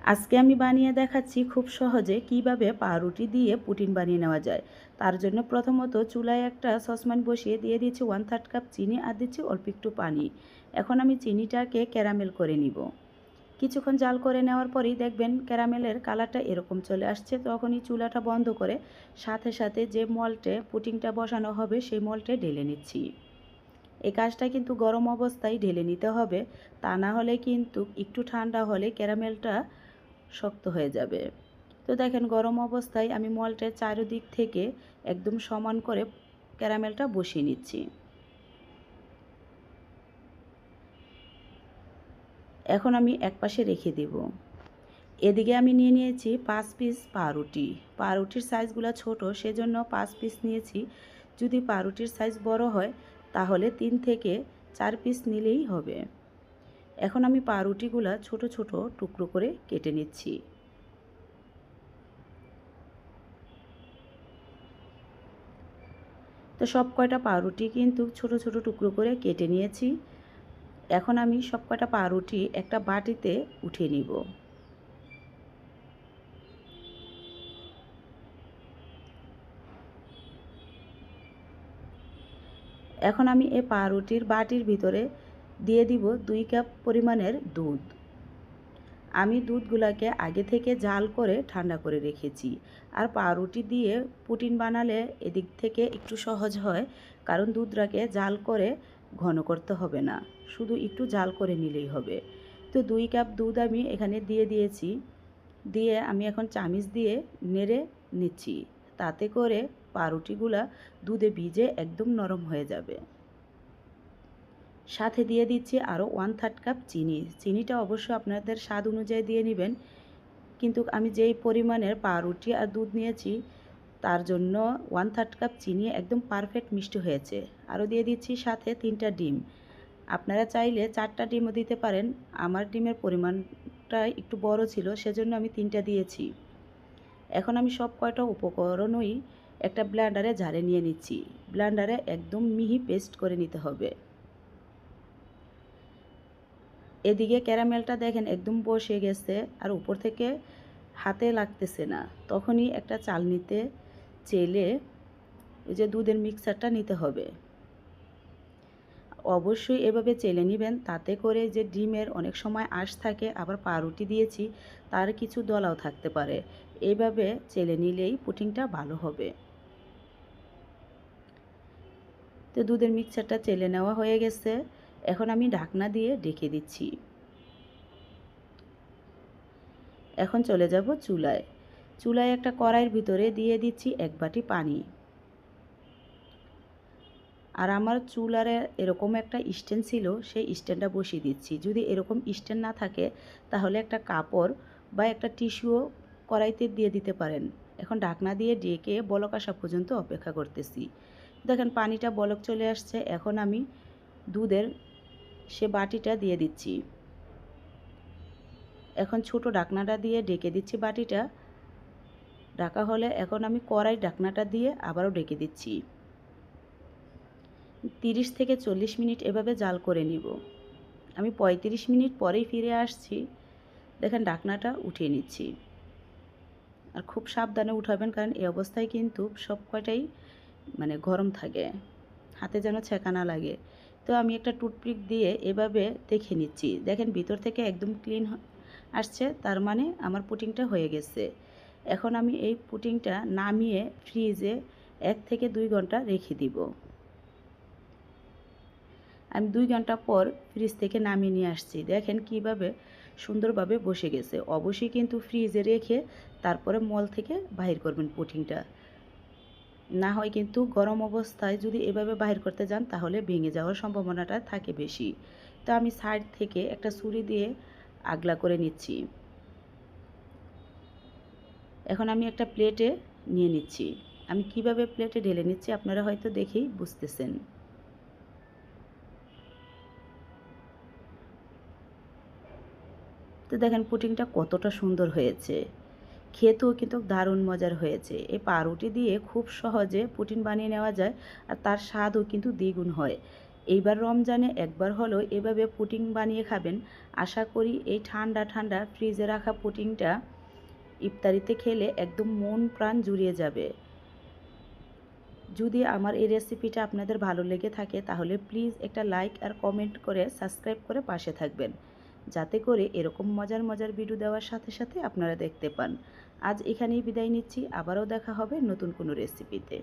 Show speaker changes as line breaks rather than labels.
আজকে আমি বানিয়ে দেখাচ্ছি খুব সহজে কিভাবে পাউরুটি দিয়ে পুডিং বানিয়ে নেওয়া যায়। তার জন্য প্রথমত চুলায় একটা সসপ্যান বসিয়ে দিয়ে দিচ্ছি 1/3 কাপ চিনি আর দিচ্ছি অল্প একটু পানি। এখন আমি চিনিটাকে ক্যারামেল করে নিব। কিছুক্ষণ জাল করে নেওয়ার পরেই দেখবেন ক্যারামেলের কালারটা এরকম চলে আসছে। তখনই চুলাটা বন্ধ করে সাথে সাথে যে মল্টে পুডিংটা বসানো হবে সেই মল্টে ঢেলে নিচ্ছি। এই কাজটা কিন্তু গরম অবস্থায় ঢেলে নিতে হবে, তা না হলে কিন্তু একটু ঠান্ডা হলে ক্যারামেলটা শক্ত হয়ে যাবে। তো দেখেন গরম অবস্থায় আমি মল্টের চারিদিক থেকে একদম সমান করে ক্যারামেলটা বসিয়ে নিচ্ছি। এখন আমি একপাশে রেখে দেব। এদিকে আমি নিয়ে নিয়েছি 5 পিস পাউরুটি। পাউরুটির সাইজগুলো ছোট, সেজন্য 5 পিস নিয়েছি। যদি পাউরুটির সাইজ বড় হয় তাহলে 3 থেকে 4 পিস নিলেই হবে। এখন আমি পাউরুটিগুলো ছোট ছোট টুকরো করে কেটে নিচ্ছি। তো সব কয়টা পাউরুটি কিন্তু ছোট ছোট টুকরো করে কেটে নিয়েছি। এখন আমি সব কয়টা পাউরুটি একটা বাটিতে উঠিয়ে নিব। এখন আমি এই পাউরুটির বাটির ভিতরে দিয়ে দিব 2 কাপ পরিমাণের দুধ। আমি দুধগুলোকে আগে থেকে জাল করে ঠান্ডা করে রেখেছি। আর পাউরুটি দিয়ে পুডিং বানালে এদিক থেকে একটু সহজ হয়, কারণ দুধটাকে জাল করে ঘন করতে হবে না, শুধু একটু জাল করে নিলেই হবে। তো 2 কাপ দুধ আমি এখানে দিয়ে দিয়েছি। দিয়ে আমি এখন চামিচ দিয়ে নেড়ে নিচ্ছি, তাতে করে পাউরুটিগুলা দুধে ভিজে একদম নরম হয়ে যাবে। সাথে দিয়ে দিচ্ছি আরও 1/3 কাপ চিনি। চিনিটা অবশ্য আপনাদের স্বাদ অনুযায়ী দিয়ে নেবেন, কিন্তু আমি যেই পরিমাণের পাউরুটি আর দুধ নিয়েছি তার জন্য 1/3 কাপ চিনি একদম পারফেক্ট মিষ্টি হয়েছে। আরও দিয়ে দিচ্ছি সাথে 3টা ডিম। আপনারা চাইলে 4টা ডিমও দিতে পারেন। আমার ডিমের পরিমাণটা একটু বড় ছিল, সেজন্য আমি 3টা দিয়েছি। এখন আমি সব কয়টা উপকরণই একটা ব্লেন্ডারে ঝাড়ে নিয়ে নিচ্ছি। ব্লেন্ডারে একদম মিহি পেস্ট করে নিতে হবে। এদিকে ক্যারামেলটা দেখেন একদম বসে গেছে আর উপর থেকে হাতে লাগতেছে না। তখনই একটা চালনিতে চেলে ওই যে দুধের মিক্সারটা নিতে হবে। অবশ্যই এভাবে চেলে নেবেন, তাতে করে যে ডিমের অনেক সময় আঁশ থাকে, আবার পাউরুটি দিয়েছি তার কিছু দলাও থাকতে পারে। এইভাবে চেলে নিলেই পুডিংটা ভালো হবে। তো দুধের মিক্সারটা চেলে নেওয়া হয়ে গেছে। এখন আমি ঢাকনা দিয়ে ঢেকে দিচ্ছি। এখন চলে যাব চুলায়। চুলায় একটা কড়াইয়ের ভিতরে দিয়ে দিচ্ছি 1 বাটি পানি। আর আমার চুলারে এরকম একটা স্ট্যান্ড ছিল, সেই স্ট্যান্ডটা বসিয়ে দিচ্ছি। যদি এরকম স্ট্যান্ড না থাকে তাহলে একটা কাপড় বা একটা টিস্যুও কড়াইতে দিয়ে দিতে পারেন। এখন ঢাকনা দিয়ে ঢেকে বলক আসা পর্যন্ত অপেক্ষা করতেছি। দেখেন পানিটা বলক চলে আসছে। এখন আমি দুধের সে বাটিটা দিয়ে দিচ্ছি। এখন ছোট ঢাকনাটা দিয়ে ঢেকে দিচ্ছি বাটিটা। ঢাকা হলে এখন আমি কড়াই ঢাকনাটা দিয়ে আবারও ঢেকে দিচ্ছি। 30 থেকে 40 মিনিট এভাবে জাল করে নিব। আমি 35 মিনিট পরেই ফিরে আসছি। দেখেন ঢাকনাটা উঠিয়ে নিচ্ছি। আর খুব সাবধানে উঠাবেন, কারণ এই অবস্থায় কিন্তু সব কয়টাই গরম থাকে, হাতে যেন ছেঁকা না লাগে। তো আমি একটা টুথপিক দিয়ে এভাবে দেখে নিচ্ছি। দেখেন ভিতর থেকে একদম ক্লিন আসছে, তার মানে আমার পুডিংটা হয়ে গেছে। এখন আমি এই পুডিংটা নামিয়ে ফ্রিজে 1 থেকে 2 ঘন্টা রেখে দিব। আমি 2 ঘন্টা পর ফ্রিজ থেকে নামিয়ে নিয়ে আসছি। দেখেন কিভাবে সুন্দরভাবে বসে গেছে। অবশ্যই কিন্তু ফ্রিজে রেখে তারপরে মল থেকে বাহির করবেন পুডিংটা। না হয় কিন্তু গরম অবস্থায় যদি এভাবে বাহির করতে যান তাহলে ভেঙে যাওয়ার সম্ভাবনাটা থাকে বেশি। তো আমি সাইড থেকে একটা ছুরি দিয়ে আগলা করে নিচ্ছি। এখন আমি একটা প্লেটে নিয়ে নিচ্ছি। আমি কিভাবে প্লেটে ঢেলে নিচ্ছি আপনারা হয়তো দেখেই বুঝতেছেন। তো দেখেন পুডিংটা কতটা সুন্দর হয়েছে। খেতেও কিন্তু দারুণ মজার হয়েছে। এই পাউরুটি দিয়ে খুব সহজে পুডিং বানিয়ে নেওয়া যায়, আর তার স্বাদও কিন্তু দ্বিগুণ হয়। এইবার রমজানে একবার হলেও এভাবে পুডিং বানিয়ে খাবেন। আশা করি এই ঠান্ডা ঠান্ডা ফ্রিজে রাখা পুডিংটা ইফতারিতে খেলে একদম মন প্রাণ জুড়িয়ে যাবে। যদি আমার এই রেসিপিটা আপনাদের ভালো লেগে থাকে তাহলে প্লিজ একটা লাইক আর কমেন্ট করে সাবস্ক্রাইব করে পাশে থাকবেন, যাতে করে এরকম মজার মজার ভিডিও দেওয়ার সাথে সাথে আপনারা দেখতে পান। আজ এখানেই বিদায় নিচ্ছি, আবারও দেখা হবে নতুন কোনো রেসিপিতে।